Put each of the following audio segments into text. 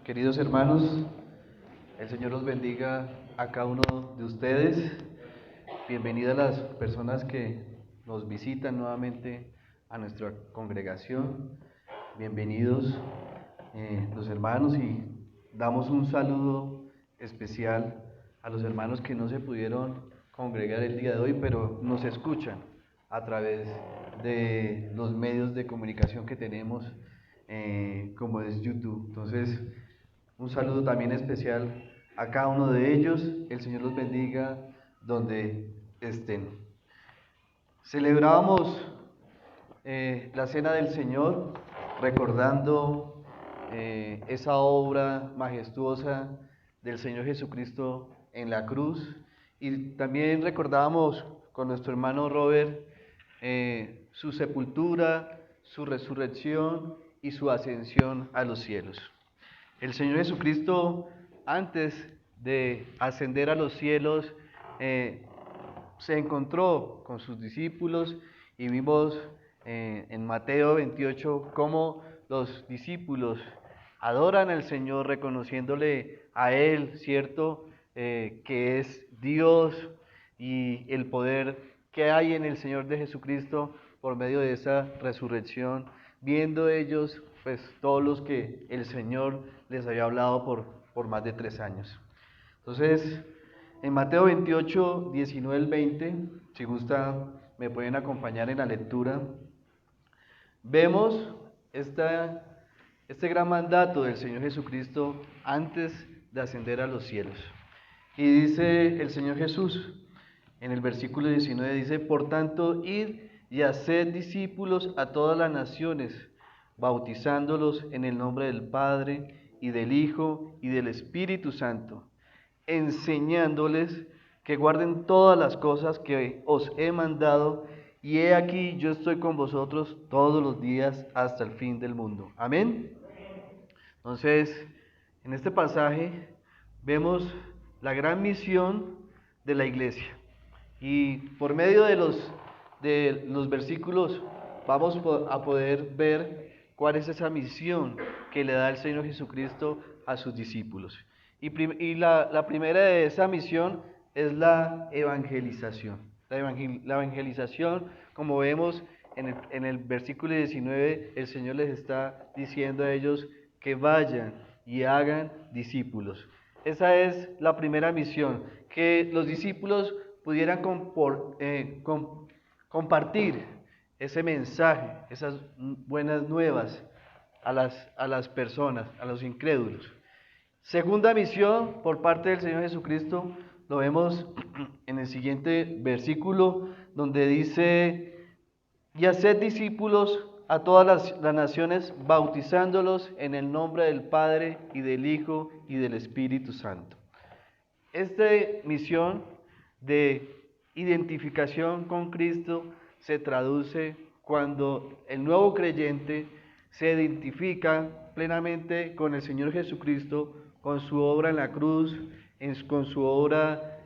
Queridos hermanos, el Señor los bendiga a cada uno de ustedes. Bienvenidas las personas que nos visitan nuevamente a nuestra congregación. Bienvenidos los hermanos, y damos un saludo especial a los hermanos que no se pudieron congregar el día de hoy, pero nos escuchan a través de los medios de comunicación que tenemos, como es YouTube. Entonces, un saludo también especial a cada uno de ellos. El Señor los bendiga donde estén. Celebrábamos la Cena del Señor, recordando esa obra majestuosa del Señor Jesucristo en la cruz, y también recordábamos con nuestro hermano Robert su sepultura, su resurrección y su ascensión a los cielos. El Señor Jesucristo, antes de ascender a los cielos, se encontró con sus discípulos, y vimos en Mateo 28 cómo los discípulos adoran al Señor reconociéndole a Él, ¿cierto? Que es Dios, y el poder que hay en el Señor de Jesucristo por medio de esa resurrección, viendo ellos pues todos los que el Señor les había hablado por más de 3 años. Entonces, en Mateo 28, 19 al 20, si gusta me pueden acompañar en la lectura, vemos este gran mandato del Señor Jesucristo antes de ascender a los cielos. Y dice el Señor Jesús, en el versículo 19, dice: por tanto, id y haced discípulos a todas las naciones, bautizándolos en el nombre del Padre, y del Hijo, y del Espíritu Santo, enseñándoles que guarden todas las cosas que os he mandado, y he aquí yo estoy con vosotros todos los días hasta el fin del mundo. Amén. Entonces, en este pasaje vemos la gran misión de la iglesia, y por medio de los versículos vamos a poder ver cuál es esa misión que le da el Señor Jesucristo a sus discípulos. Y la primera de esa misión es la evangelización. La evangelización, como vemos en el versículo 19, el Señor les está diciendo a ellos que vayan y hagan discípulos. Esa es la primera misión, que los discípulos pudieran compartir ese mensaje, esas buenas nuevas a las personas, a los incrédulos. Segunda misión por parte del Señor Jesucristo, lo vemos en el siguiente versículo, donde dice: y haced discípulos a todas las naciones, bautizándolos en el nombre del Padre, y del Hijo, y del Espíritu Santo. Esta misión de identificación con Cristo se traduce cuando el nuevo creyente se identifica plenamente con el Señor Jesucristo, con su obra en la cruz, con su obra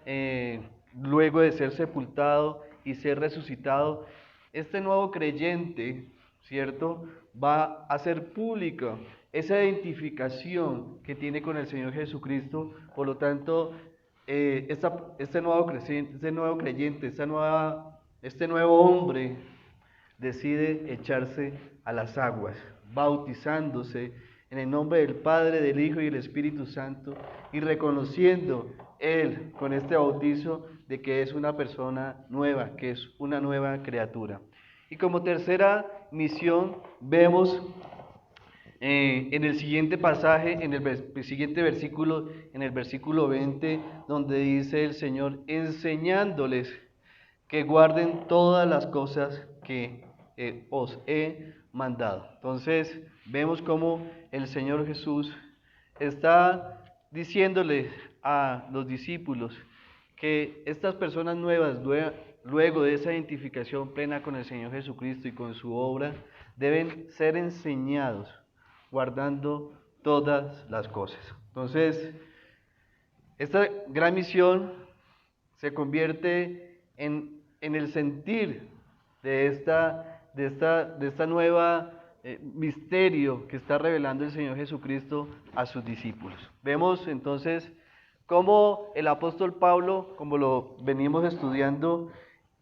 luego de ser sepultado y ser resucitado. Este nuevo creyente, ¿cierto?, va a hacer pública esa identificación que tiene con el Señor Jesucristo. Por lo tanto, este nuevo creyente, este nuevo hombre decide echarse a las aguas, bautizándose en el nombre del Padre, del Hijo y del Espíritu Santo, y reconociendo él con este bautizo de que es una persona nueva, que es una nueva criatura. Y como tercera misión vemos en el siguiente pasaje, en el siguiente versículo, en el versículo 20, donde dice el Señor: enseñándoles que guarden todas las cosas que os he mandado. Entonces, vemos cómo el Señor Jesús está diciéndole a los discípulos que estas personas nuevas, luego de esa identificación plena con el Señor Jesucristo y con su obra, deben ser enseñados guardando todas las cosas. Entonces, esta gran misión se convierte en el sentir de esta nueva misterio que está revelando el Señor Jesucristo a sus discípulos. Vemos entonces cómo el apóstol Pablo, como lo venimos estudiando,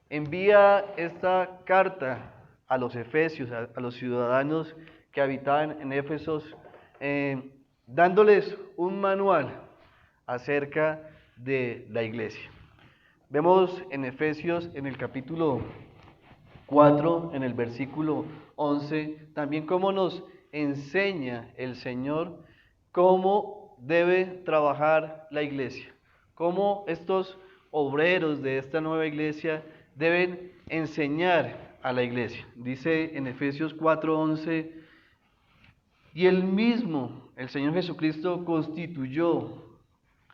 envía esta carta a los efesios, a los ciudadanos que habitaban en Éfesos, dándoles un manual acerca de la iglesia. Vemos en Efesios, en el capítulo 4, en el versículo 11, también cómo nos enseña el Señor cómo debe trabajar la iglesia, cómo estos obreros de esta nueva iglesia deben enseñar a la iglesia. Dice en Efesios 4:11, y él mismo, el Señor Jesucristo, constituyó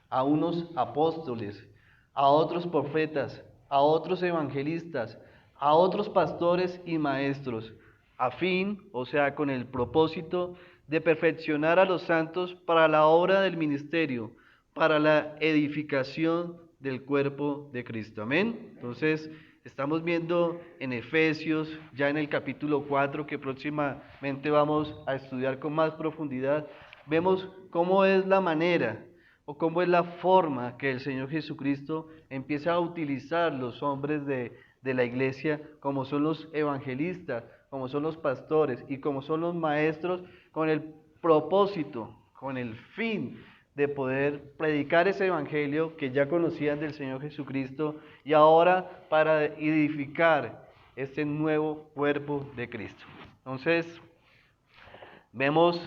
a unos apóstoles, a otros profetas, a otros evangelistas, a otros pastores y maestros, a fin, o sea, con el propósito de perfeccionar a los santos para la obra del ministerio, para la edificación del cuerpo de Cristo. Amén. Entonces, estamos viendo en Efesios, ya en el capítulo 4, que próximamente vamos a estudiar con más profundidad, vemos cómo es la manera o cómo es la forma que el Señor Jesucristo empieza a utilizar los hombres de la iglesia, como son los evangelistas, como son los pastores y como son los maestros, con el propósito, con el fin de poder predicar ese evangelio que ya conocían del Señor Jesucristo y ahora para edificar este nuevo cuerpo de Cristo. Entonces, vemos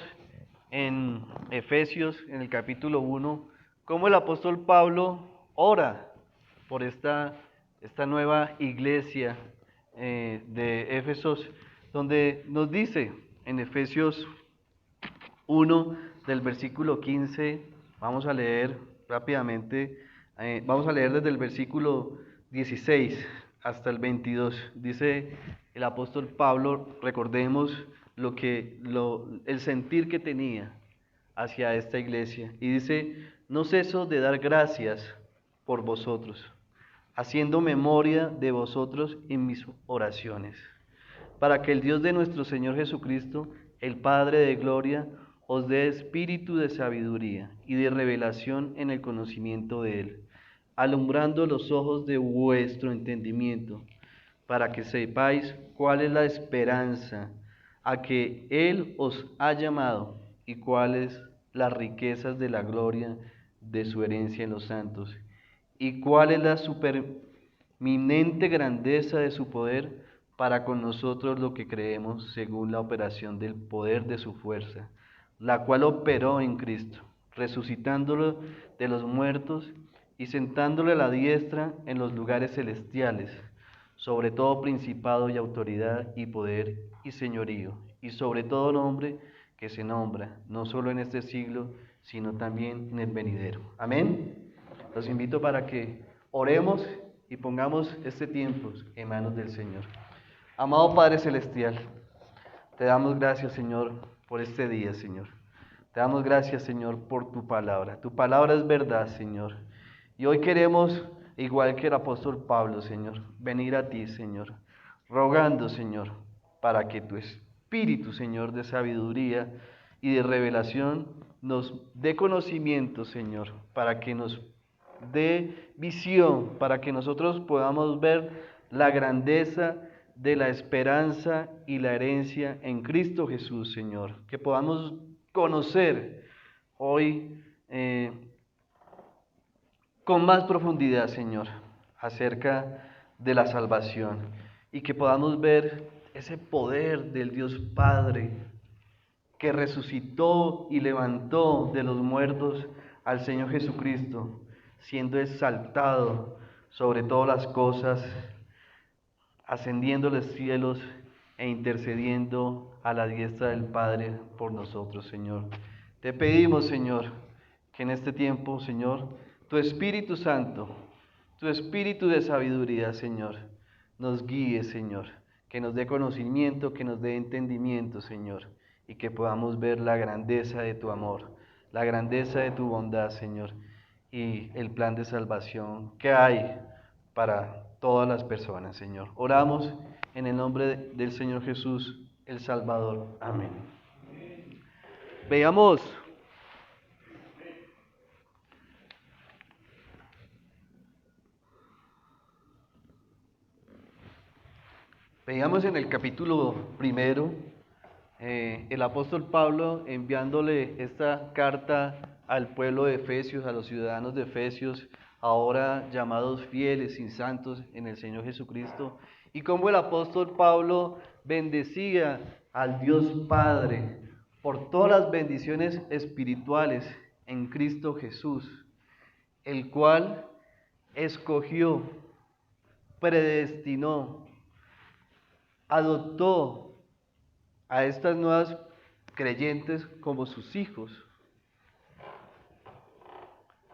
en Efesios, en el capítulo 1, cómo el apóstol Pablo ora por esta nueva iglesia de Éfesos, donde nos dice en Efesios 1, del versículo 15, vamos a leer rápidamente, vamos a leer desde el versículo 16 hasta el 22. Dice el apóstol Pablo, recordemos el sentir que tenía hacia esta iglesia. Y dice, no ceso de dar gracias por vosotros, haciendo memoria de vosotros en mis oraciones, para que el Dios de nuestro Señor Jesucristo, el Padre de gloria, os dé espíritu de sabiduría y de revelación en el conocimiento de Él, alumbrando los ojos de vuestro entendimiento, para que sepáis cuál es la esperanza a que Él os ha llamado y cuáles las riquezas de la gloria de su herencia en los santos, y cuál es la superminente grandeza de su poder para con nosotros lo que creemos según la operación del poder de su fuerza, la cual operó en Cristo, resucitándolo de los muertos y sentándole a la diestra en los lugares celestiales, sobre todo principado y autoridad y poder y señorío, y sobre todo nombre que se nombra, no solo en este siglo, sino también en el venidero. Amén. Los invito para que oremos y pongamos este tiempo en manos del Señor. Amado Padre Celestial, te damos gracias, Señor, por este día, Señor. Te damos gracias, Señor, por tu palabra. Tu palabra es verdad, Señor. Y hoy queremos, igual que el apóstol Pablo, Señor, venir a ti, Señor, rogando, Señor, para que tu Espíritu, Señor, de sabiduría y de revelación nos dé conocimiento, Señor, para que nos dé visión, para que nosotros podamos ver la grandeza de la esperanza y la herencia en Cristo Jesús, Señor. Que podamos conocer hoy con más profundidad, Señor, acerca de la salvación y que podamos ver ese poder del Dios Padre que resucitó y levantó de los muertos al Señor Jesucristo, siendo exaltado sobre todas las cosas, ascendiendo a los cielos e intercediendo a la diestra del Padre por nosotros, Señor. Te pedimos, Señor, que en este tiempo, Señor, tu Espíritu Santo, tu Espíritu de sabiduría, Señor, nos guíe, Señor, que nos dé conocimiento, que nos dé entendimiento, Señor, y que podamos ver la grandeza de tu amor, la grandeza de tu bondad, Señor, y el plan de salvación que hay para todas las personas, Señor. Oramos en el nombre del Señor Jesús. el Salvador. Amén. Veamos en el capítulo primero, el apóstol Pablo enviándole esta carta al pueblo de Efesios, a los ciudadanos de Efesios, ahora llamados fieles y santos en el Señor Jesucristo, y cómo el apóstol Pablo bendecía al Dios Padre por todas las bendiciones espirituales en Cristo Jesús, el cual escogió, predestinó, adoptó a estas nuevas creyentes como sus hijos,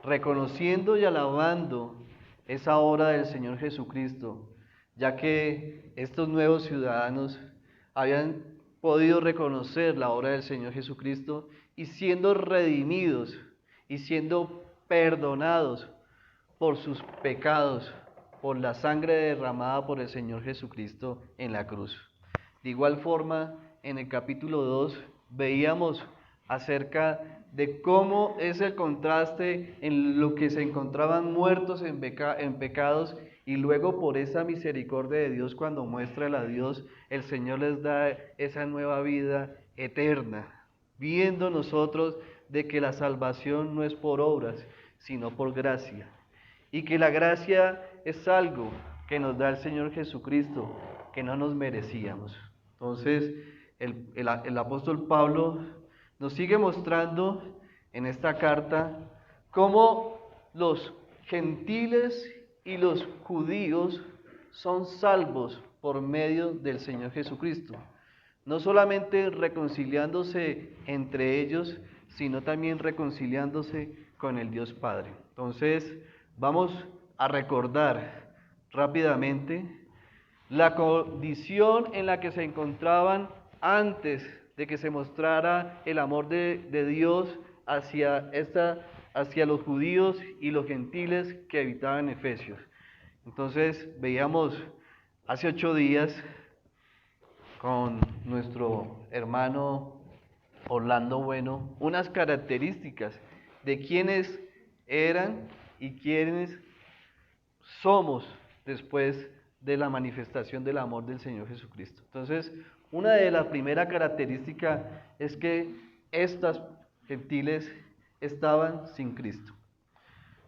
reconociendo y alabando esa obra del Señor Jesucristo, ya que estos nuevos ciudadanos habían podido reconocer la obra del Señor Jesucristo y siendo redimidos y siendo perdonados por sus pecados, por la sangre derramada por el Señor Jesucristo en la cruz. De igual forma, en el capítulo 2 veíamos acerca de cómo es el contraste en lo que se encontraban muertos en pecados, y luego por esa misericordia de Dios, cuando muestra a Dios, el Señor les da esa nueva vida eterna, viendo nosotros de que la salvación no es por obras, sino por gracia, y que la gracia es algo que nos da el Señor Jesucristo, que no nos merecíamos. Entonces, el apóstol Pablo nos sigue mostrando en esta carta cómo los gentiles y los judíos son salvos por medio del Señor Jesucristo. No solamente reconciliándose entre ellos, sino también reconciliándose con el Dios Padre. Entonces, vamos a recordar rápidamente la condición en la que se encontraban antes de que se mostrara el amor de Dios hacia los judíos y los gentiles que habitaban en Efesios. Entonces veíamos hace 8 días con nuestro hermano Orlando Bueno unas características de quiénes eran y quiénes somos después de la manifestación del amor del Señor Jesucristo. Entonces, una de las primeras características es que estas gentiles estaban sin Cristo.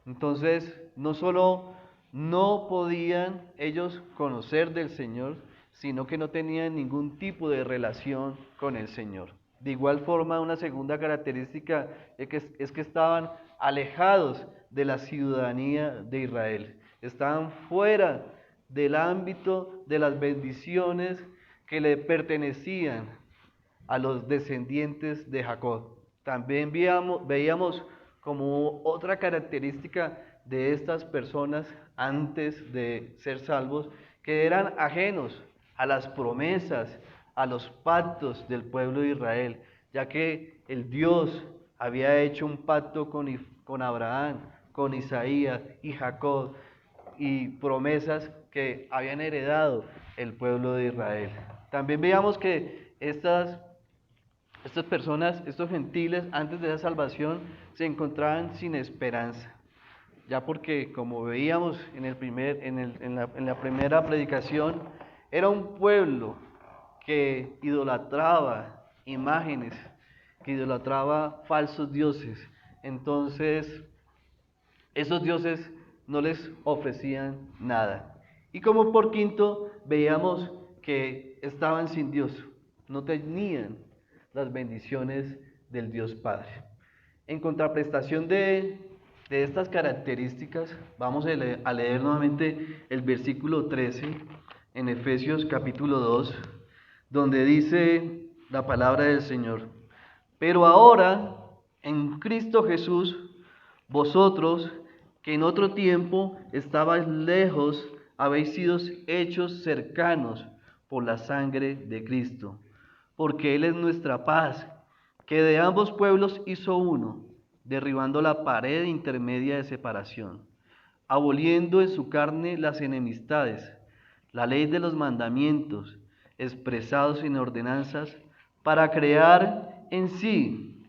Entonces, no solo no podían ellos conocer del Señor, sino que no tenían ningún tipo de relación con el Señor. De igual forma, una segunda característica es que estaban alejados de la ciudadanía de Israel. Estaban fuera del ámbito de las bendiciones que le pertenecían a los descendientes de Jacob. También veíamos como otra característica de estas personas antes de ser salvos, que eran ajenos a las promesas, a los pactos del pueblo de Israel, ya que el Dios había hecho un pacto con Abraham, con Isaías y Jacob, y promesas que habían heredado el pueblo de Israel. También veíamos que estas personas, estos gentiles, antes de esa salvación, se encontraban sin esperanza, ya porque, como veíamos en la primera predicación, era un pueblo que idolatraba imágenes, que idolatraba falsos dioses. Entonces, esos dioses no les ofrecían nada. Y como por quinto, veíamos que estaban sin Dios, no tenían las bendiciones del Dios Padre. En contraprestación de estas características, vamos a leer nuevamente el versículo 13 en Efesios capítulo 2, donde dice la palabra del Señor: pero ahora, en Cristo Jesús, vosotros, que en otro tiempo estabais lejos, habéis sido hechos cercanos por la sangre de Cristo, porque Él es nuestra paz, que de ambos pueblos hizo uno, derribando la pared intermedia de separación, aboliendo en su carne las enemistades, la ley de los mandamientos, expresados en ordenanzas, para crear en sí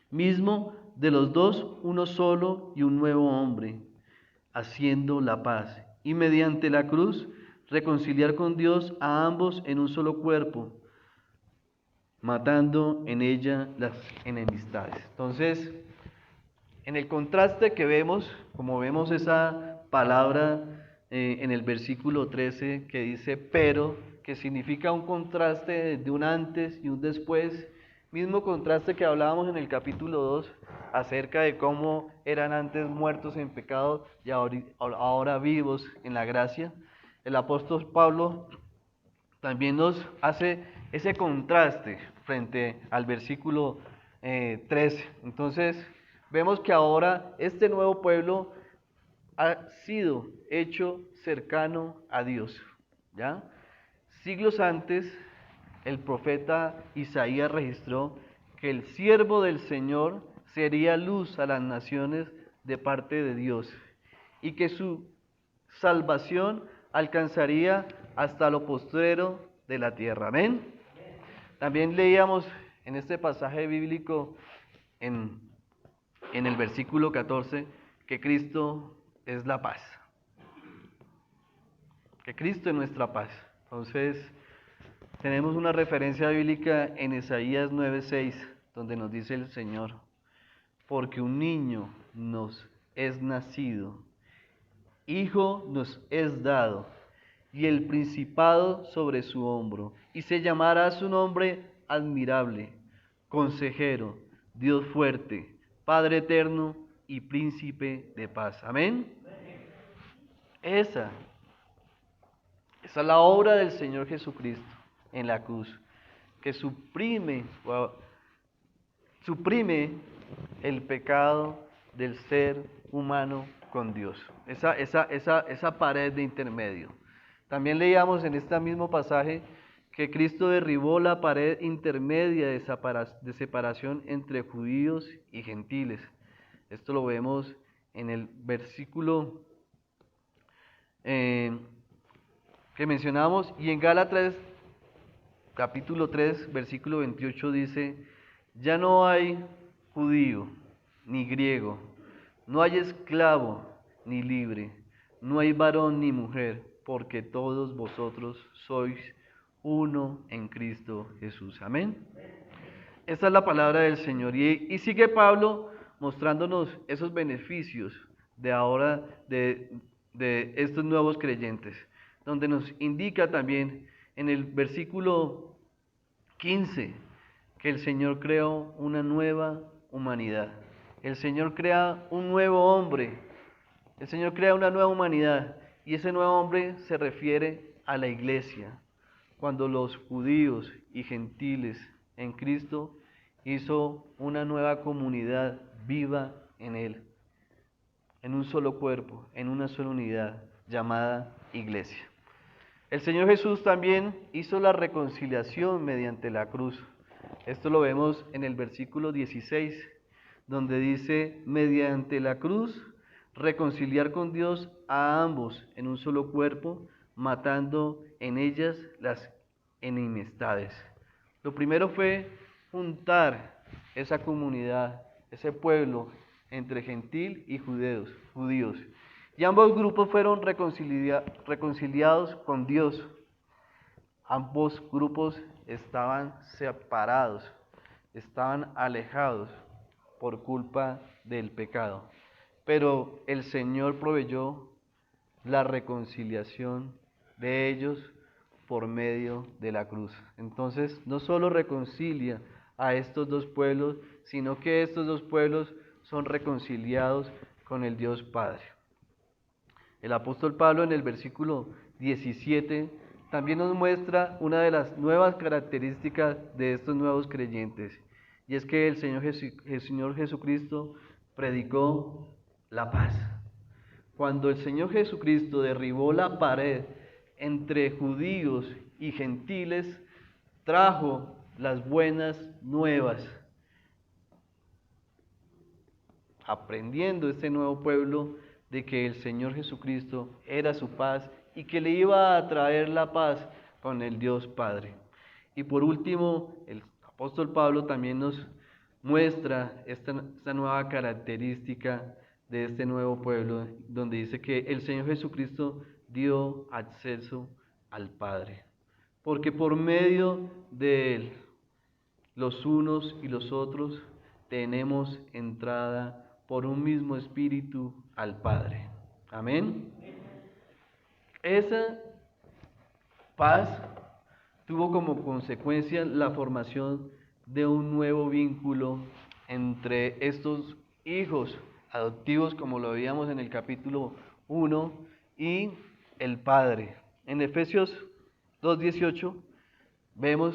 mismo de los dos uno solo y un nuevo hombre, haciendo la paz, y mediante la cruz reconciliar con Dios a ambos en un solo cuerpo, matando en ella las enemistades. Entonces, en el contraste que vemos, como vemos esa palabra en el versículo 13 que dice pero, que significa un contraste de un antes y un después, mismo contraste que hablábamos en el capítulo 2 acerca de cómo eran antes muertos en pecado y ahora vivos en la gracia. El apóstol Pablo también nos hace ese contraste frente al versículo 13. Entonces, vemos que ahora este nuevo pueblo ha sido hecho cercano a Dios, ¿ya? Siglos antes, el profeta Isaías registró que el siervo del Señor sería luz a las naciones de parte de Dios y que su salvación alcanzaría hasta lo postrero de la tierra. Amén. También leíamos en este pasaje bíblico en el versículo 14 que Cristo es la paz. Que Cristo es nuestra paz. Entonces, tenemos una referencia bíblica en Isaías 9:6, donde nos dice el Señor, porque un niño nos es nacido, hijo nos es dado, y el principado sobre su hombro, y se llamará su nombre admirable, consejero, Dios fuerte, Padre eterno y príncipe de paz. Amén. Esa es la obra del Señor Jesucristo en la cruz, que suprime el pecado del ser humano con Dios. Esa pared de intermedio. También leíamos en este mismo pasaje que Cristo derribó la pared intermedia de separación entre judíos y gentiles. Esto lo vemos en el versículo que mencionamos, y en Gálatas capítulo 3, versículo 28 dice, ya no hay judío ni griego, no hay esclavo ni libre, no hay varón ni mujer, porque todos vosotros sois uno en Cristo Jesús. Amén. Esta es la palabra del Señor. Y sigue Pablo mostrándonos esos beneficios de ahora de estos nuevos creyentes, donde nos indica también en el versículo 15 que el Señor creó una nueva humanidad. El Señor crea un nuevo hombre. El Señor crea una nueva humanidad. Y ese nuevo hombre se refiere a la iglesia. Cuando los judíos y gentiles en Cristo hizo una nueva comunidad viva en Él, en un solo cuerpo, en una sola unidad, llamada iglesia. El Señor Jesús también hizo la reconciliación mediante la cruz. Esto lo vemos en el versículo 16, donde dice, mediante la cruz, reconciliar con Dios a ambos en un solo cuerpo, matando en ellas las enemistades. Lo primero fue juntar esa comunidad, ese pueblo, entre gentil y judíos. Y ambos grupos fueron reconciliados con Dios. Ambos grupos estaban separados, estaban alejados por culpa del pecado. Pero el Señor proveyó la reconciliación de ellos por medio de la cruz. Entonces, no solo reconcilia a estos dos pueblos, sino que estos dos pueblos son reconciliados con el Dios Padre. El apóstol Pablo en el versículo 17 también nos muestra una de las nuevas características de estos nuevos creyentes, y es que el Señor Jesucristo predicó la paz. Cuando el Señor Jesucristo derribó la pared entre judíos y gentiles, trajo las buenas nuevas, aprendiendo este nuevo pueblo de que el Señor Jesucristo era su paz y que le iba a traer la paz con el Dios Padre. Y por último, el apóstol Pablo también nos muestra esta nueva característica de este nuevo pueblo, donde dice que el Señor Jesucristo dio acceso al Padre, porque por medio de Él, los unos y los otros, tenemos entrada por un mismo espíritu al Padre. Amén. Esa paz tuvo como consecuencia la formación de un nuevo vínculo entre estos hijos adoptivos, como lo veíamos en el capítulo 1, y el Padre. En Efesios 2:18 vemos,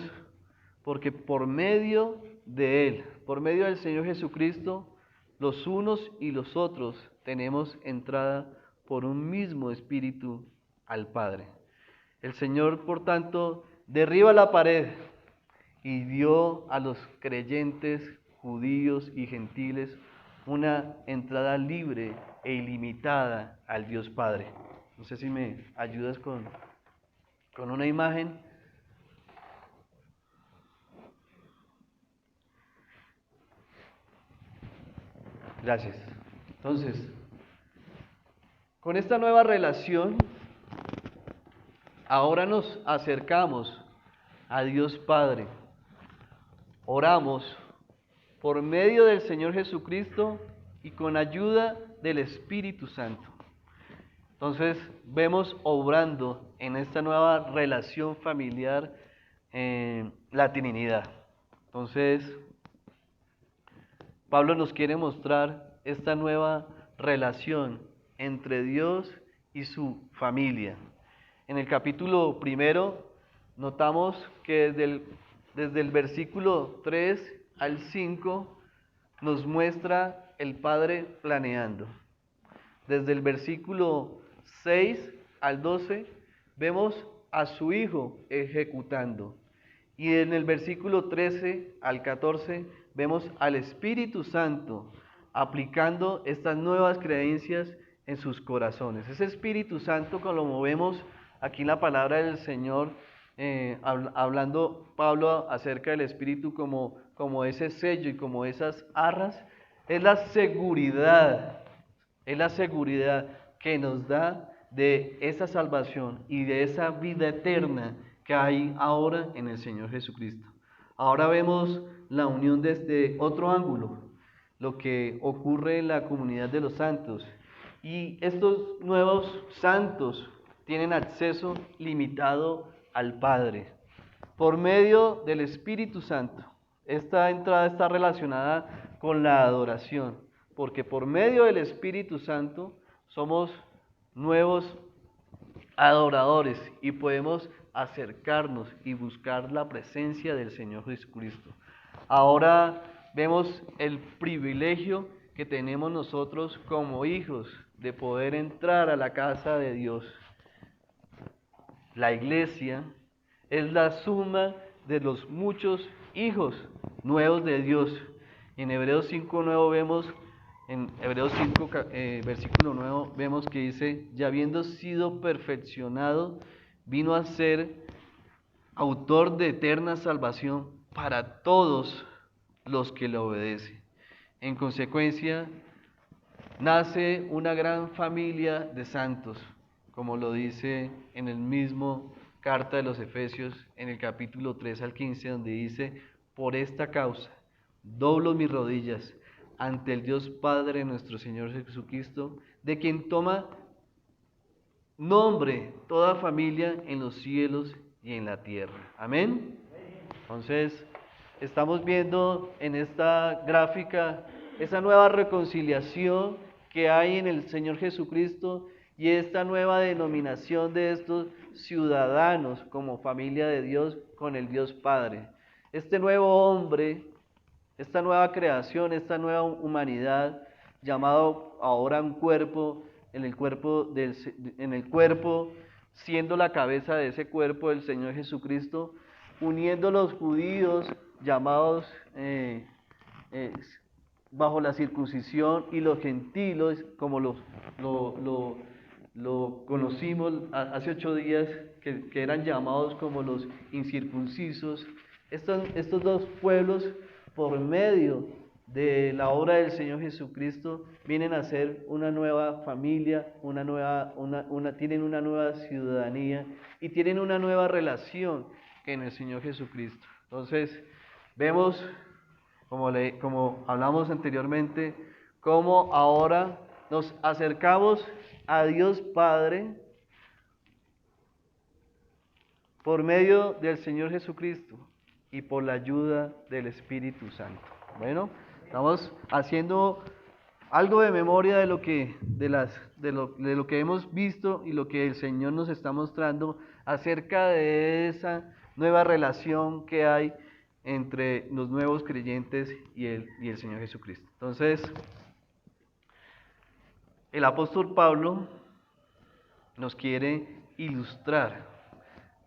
porque por medio de Él, por medio del Señor Jesucristo, los unos y los otros tenemos entrada por un mismo espíritu al Padre. El Señor, por tanto, derriba la pared y dio a los creyentes judíos y gentiles una entrada libre e ilimitada al Dios Padre. No sé si me ayudas con una imagen. Gracias. Entonces, con esta nueva relación, ahora nos acercamos a Dios Padre. Oramos por medio del Señor Jesucristo y con ayuda del Espíritu Santo. Entonces vemos obrando en esta nueva relación familiar la Trinidad. Entonces Pablo nos quiere mostrar esta nueva relación entre Dios y su familia. En el capítulo 1 notamos que desde el versículo 3 al 5 nos muestra el Padre planeando. Desde el versículo 6 al 12 vemos a su Hijo ejecutando. Y en el versículo 13 al 14 vemos al Espíritu Santo aplicando estas nuevas creencias en sus corazones. Ese Espíritu Santo, como vemos aquí en la palabra del Señor, hablando Pablo acerca del Espíritu como ese sello y como esas arras, es la seguridad que nos da de esa salvación y de esa vida eterna que hay ahora en el Señor Jesucristo. Ahora vemos la unión desde otro ángulo, lo que ocurre en la comunidad de los santos. Y estos nuevos santos tienen acceso limitado al Padre por medio del Espíritu Santo. Esta entrada está relacionada con la adoración, porque por medio del Espíritu Santo somos nuevos adoradores y podemos acercarnos y buscar la presencia del Señor Jesucristo. Ahora vemos el privilegio que tenemos nosotros como hijos de poder entrar a la casa de Dios. La iglesia es la suma de los muchos hijos nuevos de Dios. En Hebreos 5:9 vemos, en Hebreos 5, versículo 9, vemos que dice: y habiendo sido perfeccionado, vino a ser autor de eterna salvación para todos los que le obedecen. En consecuencia, nace una gran familia de santos, como lo dice en el mismo carta de los Efesios, en el capítulo 3 al 15, donde dice: por esta causa doblo mis rodillas ante el Dios Padre nuestro Señor Jesucristo, de quien toma nombre toda familia en los cielos y en la tierra. Amén. Entonces, estamos viendo en esta gráfica esa nueva reconciliación que hay en el Señor Jesucristo y esta nueva denominación de estos ciudadanos como familia de Dios con el Dios Padre. Este nuevo hombre, esta nueva creación, esta nueva humanidad, llamado ahora un cuerpo, en el cuerpo, siendo la cabeza de ese cuerpo del Señor Jesucristo, uniendo los judíos llamados bajo la circuncisión y los gentiles, como lo conocimos hace 8 días que eran llamados como los incircuncisos, estos dos pueblos, por medio de la obra del Señor Jesucristo, vienen a ser una nueva familia, tienen una nueva ciudadanía y tienen una nueva relación en el Señor Jesucristo. Entonces, vemos, como hablamos anteriormente, cómo ahora nos acercamos a Dios Padre por medio del Señor Jesucristo y por la ayuda del Espíritu Santo. Bueno, estamos haciendo algo de memoria de lo que hemos visto y lo que el Señor nos está mostrando acerca de esa nueva relación que hay entre los nuevos creyentes y el Señor Jesucristo. Entonces, el apóstol Pablo nos quiere ilustrar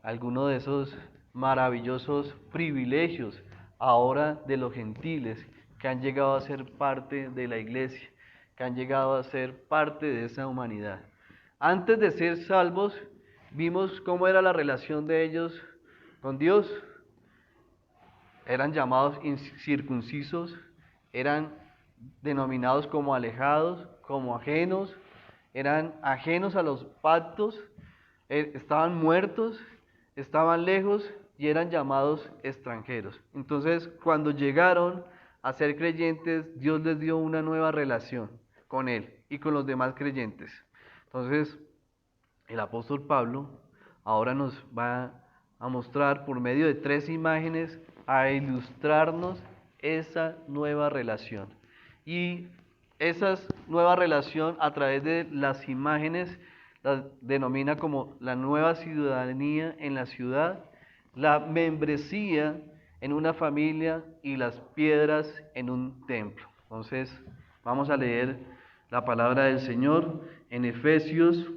algunos de esos maravillosos privilegios ahora de los gentiles que han llegado a ser parte de la iglesia, que han llegado a ser parte de esa humanidad. Antes de ser salvos, vimos cómo era la relación de ellos con Dios. Eran llamados incircuncisos, eran denominados como alejados, como ajenos, eran ajenos a los pactos, estaban muertos, estaban lejos y eran llamados extranjeros. Entonces, cuando llegaron a ser creyentes, Dios les dio una nueva relación con Él y con los demás creyentes. Entonces, el apóstol Pablo ahora nos va a mostrar por medio de 3 imágenes, a ilustrarnos esa nueva relación. Y esa nueva relación, a través de las imágenes, la denomina como la nueva ciudadanía en la ciudad, la membresía en una familia y las piedras en un templo. Entonces, vamos a leer la palabra del Señor en Efesios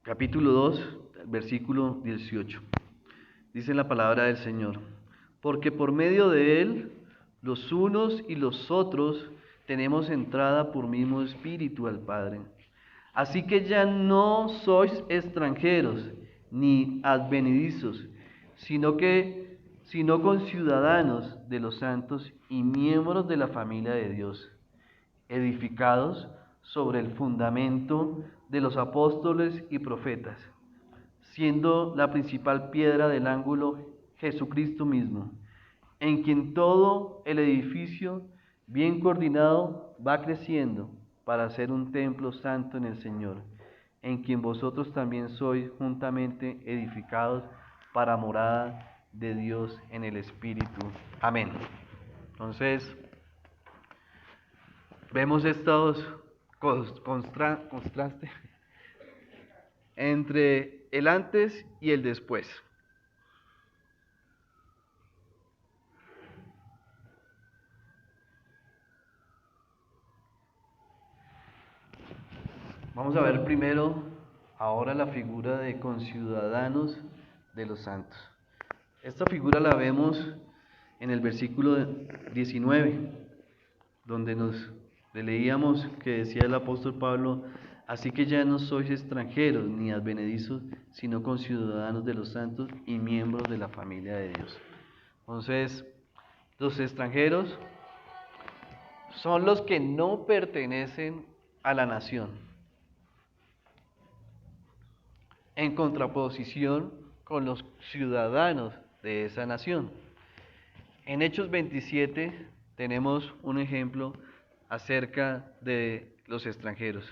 capítulo 2, versículo 18. Dice la palabra del Señor: porque por medio de Él, los unos y los otros tenemos entrada por mismo Espíritu al Padre. Así que ya no sois extranjeros ni advenedizos, sino conciudadanos de los santos y miembros de la familia de Dios, edificados sobre el fundamento de los apóstoles y profetas, siendo la principal piedra del ángulo Jesucristo mismo, en quien todo el edificio, bien coordinado, va creciendo para ser un templo santo en el Señor, en quien vosotros también sois juntamente edificados para morada de Dios en el Espíritu. Amén. Entonces, vemos estos contrastes entre el antes y el después. Vamos a ver primero ahora la figura de conciudadanos de los santos. Esta figura la vemos en el versículo 19, donde leíamos que decía el apóstol Pablo: así que ya no sois extranjeros ni advenedizos, sino conciudadanos de los santos y miembros de la familia de Dios. Entonces, los extranjeros son los que no pertenecen a la nación, en contraposición con los ciudadanos de esa nación. En Hechos 27 tenemos un ejemplo acerca de los extranjeros.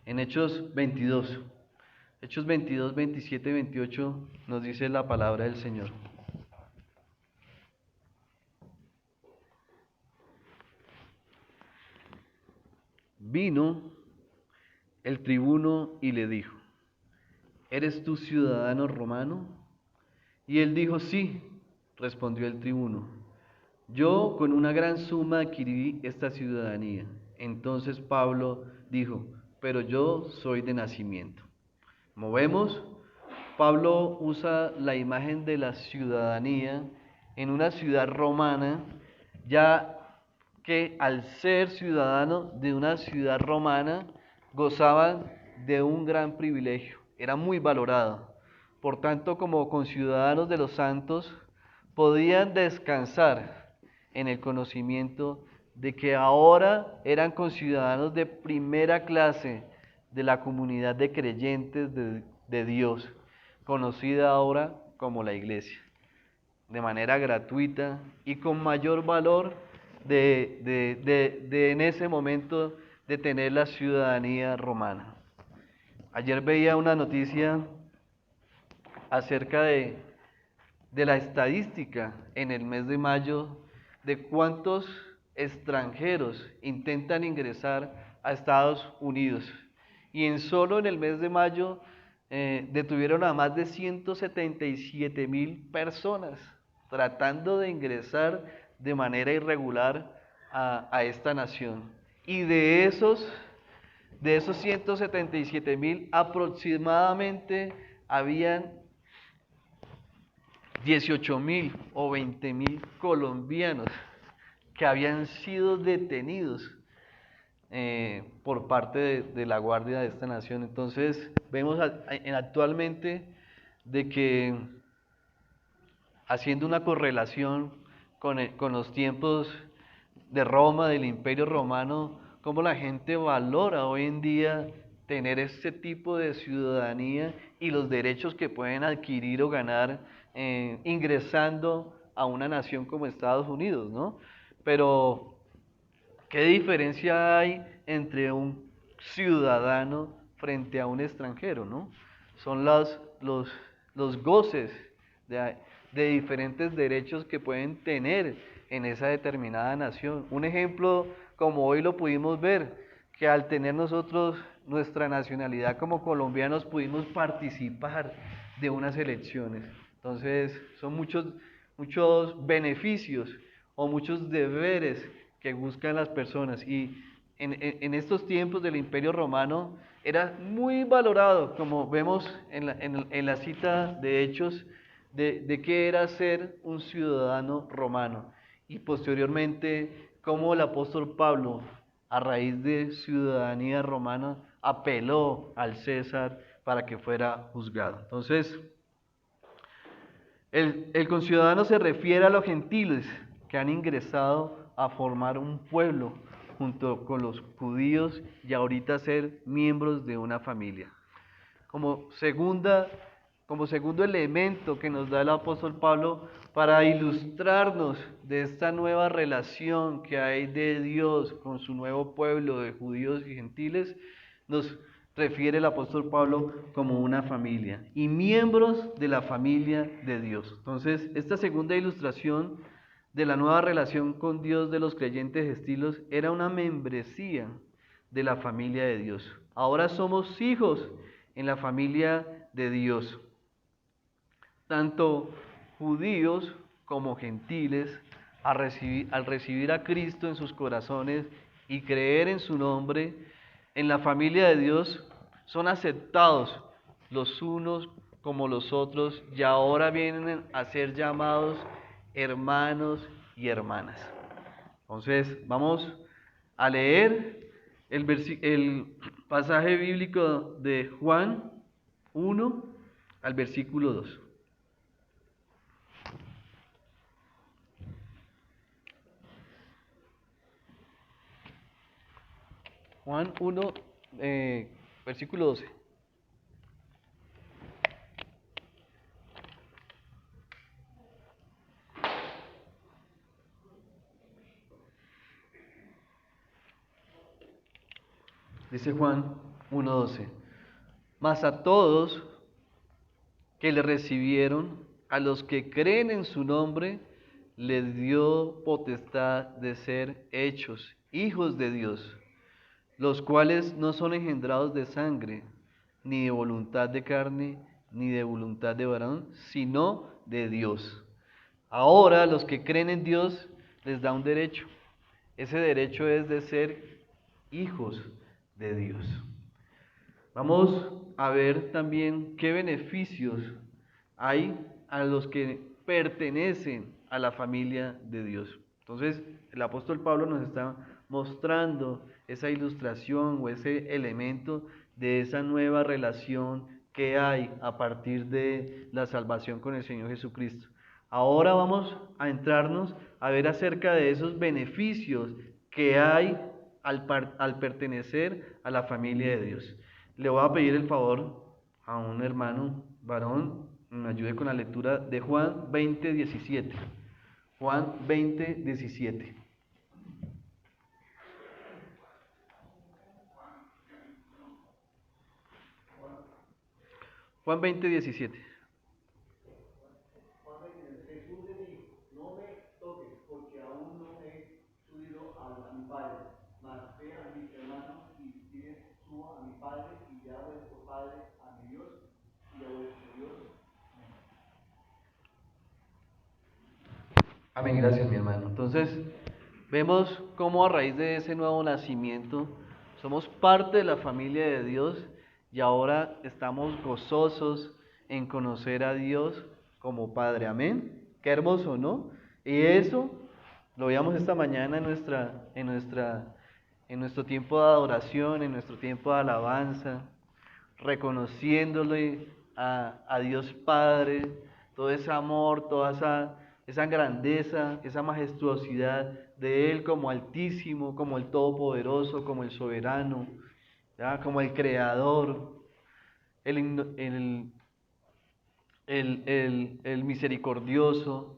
En Hechos 22, 27 y 28 nos dice la palabra del Señor. Vino el tribuno y le dijo: ¿eres tú ciudadano romano? Y él dijo: sí. Respondió el tribuno: yo con una gran suma adquirí esta ciudadanía. Entonces Pablo dijo: pero yo soy de nacimiento. Como vemos, Pablo usa la imagen de la ciudadanía en una ciudad romana, ya que al ser ciudadano de una ciudad romana gozaban de un gran privilegio, era muy valorado. Por tanto, como conciudadanos de los santos, podían descansar en el conocimiento de que ahora eran conciudadanos de primera clase de la comunidad de creyentes de Dios, conocida ahora como la Iglesia, de manera gratuita y con mayor valor de en ese momento de tener la ciudadanía romana. Ayer veía una noticia acerca de la estadística en el mes de mayo de cuántos extranjeros intentan ingresar a Estados Unidos. Y solo en el mes de mayo detuvieron a más de 177,000 personas tratando de ingresar de manera irregular a esta nación. Y de esos 177,000, aproximadamente habían 18,000 o 20,000 colombianos que habían sido detenidos por parte de la guardia de esta nación. Entonces vemos actualmente de que, haciendo una correlación con los tiempos de Roma, del Imperio Romano, cómo la gente valora hoy en día tener este tipo de ciudadanía y los derechos que pueden adquirir o ganar ingresando a una nación como Estados Unidos, ¿no? Pero, ¿qué diferencia hay entre un ciudadano frente a un extranjero, no? Son los goces de diferentes derechos que pueden tener en esa determinada nación. Un ejemplo, como hoy lo pudimos ver, que al tener nosotros nuestra nacionalidad como colombianos pudimos participar de unas elecciones. Entonces, son muchos beneficios o muchos deberes que buscan las personas. Y en estos tiempos del Imperio Romano era muy valorado, como vemos en la cita de Hechos, de qué era ser un ciudadano romano. Y posteriormente, cómo el apóstol Pablo, a raíz de ciudadanía romana, apeló al César para que fuera juzgado. Entonces, el conciudadano se refiere a los gentiles que han ingresado a formar un pueblo junto con los judíos y ahorita ser miembros de una familia. Como segundo elemento que nos da el apóstol Pablo para ilustrarnos de esta nueva relación que hay de Dios con su nuevo pueblo de judíos y gentiles, nos refiere el apóstol Pablo como una familia y miembros de la familia de Dios. Entonces, esta segunda ilustración de la nueva relación con Dios de los creyentes gentiles era una membresía de la familia de Dios. Ahora somos hijos en la familia de Dios, tanto judíos como gentiles, al recibir a Cristo en sus corazones y creer en su nombre, en la familia de Dios, son aceptados los unos como los otros y ahora vienen a ser llamados hermanos y hermanas. Entonces, vamos a leer el pasaje bíblico de Juan 1 al versículo 2. Juan 1, versículo 12. Dice Juan 1:12. Mas a todos que le recibieron, a los que creen en su nombre, les dio potestad de ser hechos hijos de Dios, los cuales no son engendrados de sangre, ni de voluntad de carne, ni de voluntad de varón, sino de Dios. Ahora los que creen en Dios les da un derecho. Ese derecho es de ser hijos de Dios. Vamos a ver también qué beneficios hay a los que pertenecen a la familia de Dios. Entonces, el apóstol Pablo nos está mostrando esa ilustración o ese elemento de esa nueva relación que hay a partir de la salvación con el Señor Jesucristo. Ahora vamos a entrarnos a ver acerca de esos beneficios que hay al pertenecer a la familia de Dios. Le voy a pedir el favor a un hermano varón, me ayude con la lectura de Juan 20:17. Juan 20:17. Juan 20:17. Jesús le dijo, no me toques, porque aún no he subido a mi Padre, mas ve a mis hermanos y diles, subo a mi Padre y a vuestro Padre, a mi Dios y a vuestro Dios. Amén, gracias mi hermano. Entonces, vemos cómo a raíz de ese nuevo nacimiento somos parte de la familia de Dios y ahora estamos gozosos en conocer a Dios como Padre. Amén. Qué hermoso, ¿no? Y eso lo veíamos esta mañana en nuestro tiempo de adoración, en nuestro tiempo de alabanza, reconociéndole a Dios Padre, todo ese amor, toda esa grandeza, esa majestuosidad de Él como Altísimo, como el Todopoderoso, como el Soberano, ¿ya? Como el Creador, el, el misericordioso.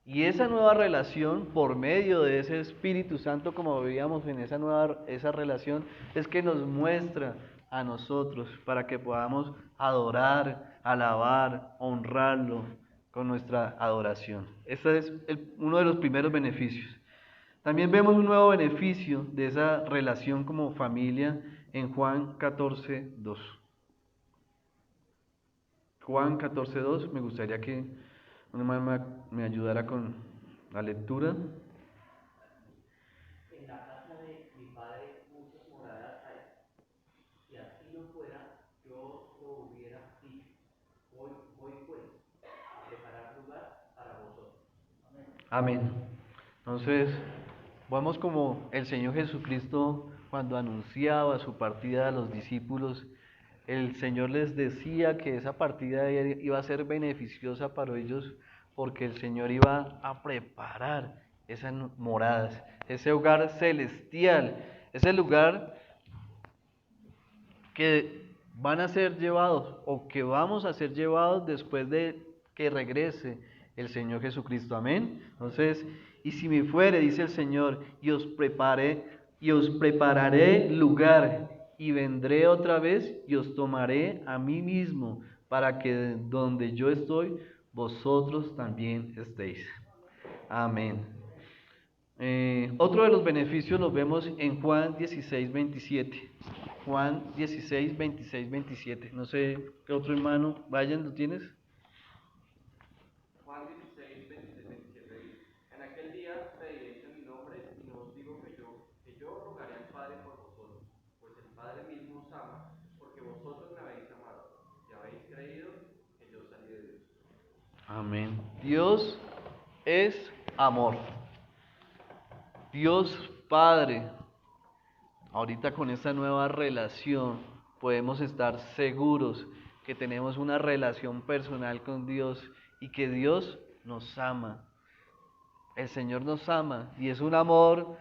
Y esa nueva relación, por medio de ese Espíritu Santo, como veíamos en esa relación, es que nos muestra a nosotros para que podamos adorar, alabar, honrarlo con nuestra adoración. Ese es uno de los primeros beneficios. También vemos un nuevo beneficio de esa relación como familia en Juan 14:2. Juan 14:2, me gustaría que una hermana me ayudara con la lectura. En la casa de mi Padre muchas moradas hay. Si así no fuera, yo os lo hubiera dicho. Voy pues a preparar lugar para vosotros. Amén. Entonces, vemos como el Señor Jesucristo, cuando anunciaba su partida a los discípulos, el Señor les decía que esa partida iba a ser beneficiosa para ellos porque el Señor iba a preparar esas moradas, ese hogar celestial, ese lugar que van a ser llevados o que vamos a ser llevados después de que regrese el Señor Jesucristo. Amén. Entonces, y si me fuere, dice el Señor, y os prepararé lugar, y vendré otra vez y os tomaré a mí mismo, para que donde yo estoy, vosotros también estéis. Amén. Otro de los beneficios los vemos en Juan 16:27. Juan 16, 26, 27. No sé qué otro hermano. Vayan, ¿lo tienes? Juan 16, 26, 27 dice, en aquel día pediréis en mi nombre y no os digo que yo rogaré al Padre por vosotros, pues el Padre mismo os ama, porque vosotros me habéis amado y habéis creído que yo salí de Dios. Amén. Dios es amor. Dios Padre. Ahorita con esta nueva relación podemos estar seguros que tenemos una relación personal con Dios y que Dios nos ama. El Señor nos ama y es un amor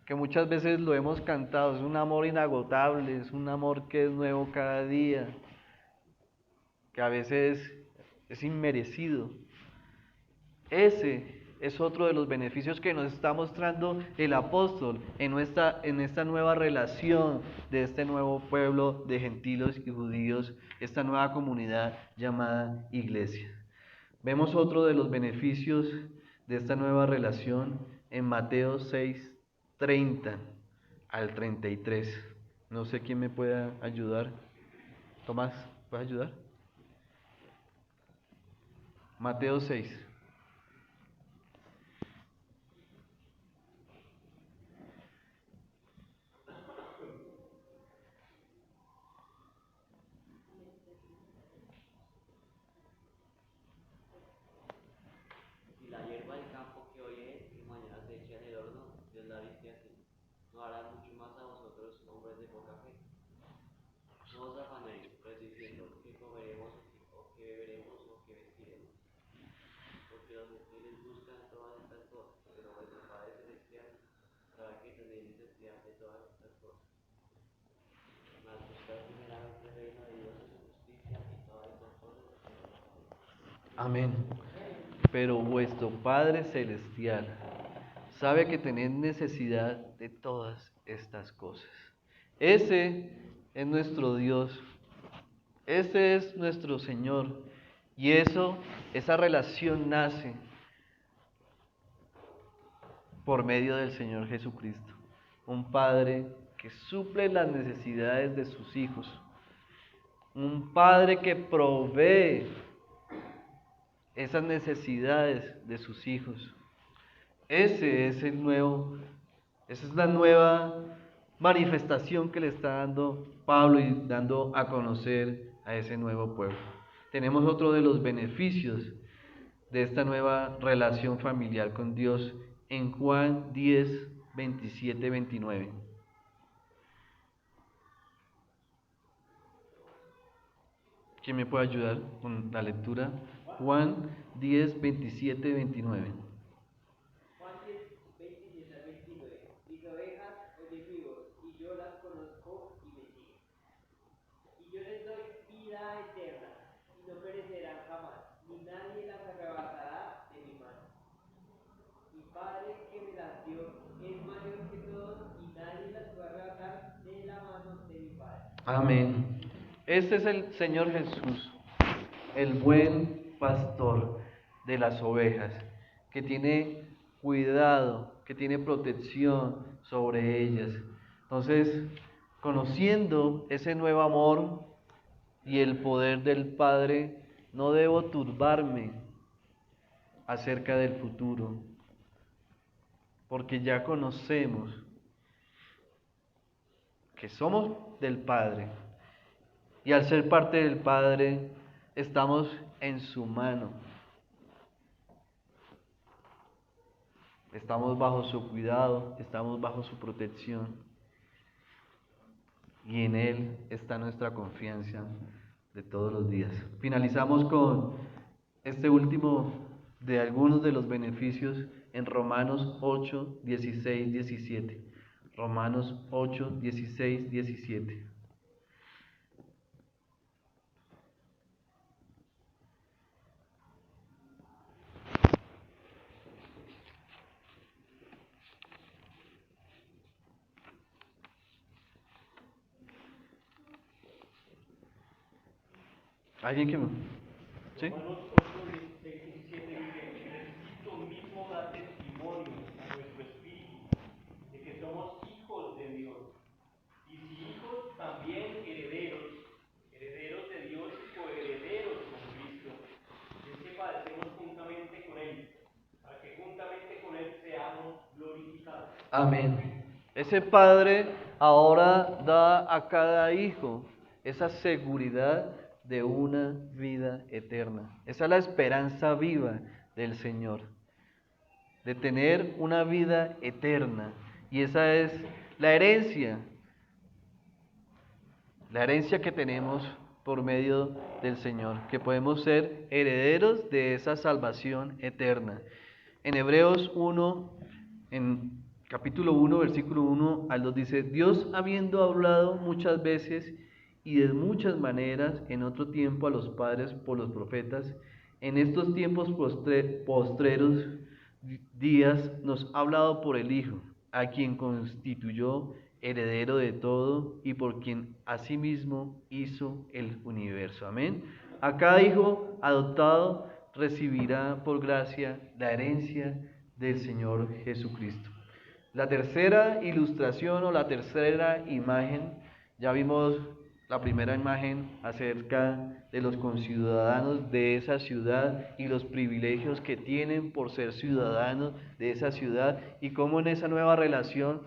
que muchas veces lo hemos cantado, es un amor inagotable, es un amor que es nuevo cada día, que a veces es inmerecido. Ese es otro de los beneficios que nos está mostrando el apóstol en esta nueva relación de este nuevo pueblo de gentiles y judíos, esta nueva comunidad llamada iglesia. Vemos otro de los beneficios de esta nueva relación en Mateo 6:30 al 33. No sé quién me pueda ayudar. Tomás, ¿puedes ayudar? Mateo 6. Si la hierba del campo que hoy es y mañana se echa en el horno, Dios la viste así. ¿No hará mucho más a vosotros, hombres de poca fe? No os afanéis, pues diciendo que comeremos Amén. Pero vuestro Padre Celestial sabe que tenéis necesidad de todas estas cosas. Ese es nuestro Dios, ese es nuestro Señor, y esa relación nace por medio del Señor Jesucristo. Un Padre que suple las necesidades de sus hijos. Un Padre que provee esas necesidades de sus hijos. Esa es la nueva manifestación que le está dando Pablo y dando a conocer a ese nuevo pueblo. Tenemos otro de los beneficios de esta nueva relación familiar con Dios en Juan 10, 27, 29. ¿Quién me puede ayudar con la lectura? Juan 10, 27, 29. Juan 10, 27 al 29. Mis ovejas oyen mi voz, y yo las conozco y me siguen. Y yo les doy vida eterna, y no perecerán jamás, ni nadie las arrebatará de mi mano. Mi Padre que me las dio es mayor que todos, y nadie las puede arrebatar de la mano de mi Padre. Amén. Este es el Señor Jesús, el buen pastor de las ovejas, que tiene cuidado, que tiene protección sobre ellas. Entonces, conociendo ese nuevo amor y el poder del Padre, no debo turbarme acerca del futuro, porque ya conocemos que somos del Padre. Y al ser parte del Padre, estamos en su mano. Estamos bajo su cuidado, estamos bajo su protección. Y en Él está nuestra confianza de todos los días. Finalizamos con este último de algunos de los beneficios en Romanos 8, 16, 17. Romanos 8, 16, 17. ¿Alguien que me...? ¿Sí? Romanos 8:17 dice: Cristo mismo da testimonio a nuestro espíritu de que somos hijos de Dios. Y si hijos, también herederos, herederos de Dios y coherederos con Cristo. Y es que padecemos juntamente con Él, para que juntamente con Él seamos glorificados. Amén. Ese Padre ahora da a cada hijo esa seguridad de una vida eterna. Esa es la esperanza viva del Señor, de tener una vida eterna. Y esa es la herencia que tenemos por medio del Señor, que podemos ser herederos de esa salvación eterna. En Hebreos 1, en capítulo 1, versículo 1 al 2 dice: Dios, habiendo hablado muchas veces y de muchas maneras en otro tiempo a los padres por los profetas, en estos tiempos postreros días nos ha hablado por el Hijo, a quien constituyó heredero de todo y por quien asimismo hizo el universo. Amén. A cada hijo adoptado recibirá por gracia la herencia del Señor Jesucristo. La tercera ilustración o la tercera imagen, ya vimos la primera imagen acerca de los conciudadanos de esa ciudad y los privilegios que tienen por ser ciudadanos de esa ciudad y cómo en esa nueva relación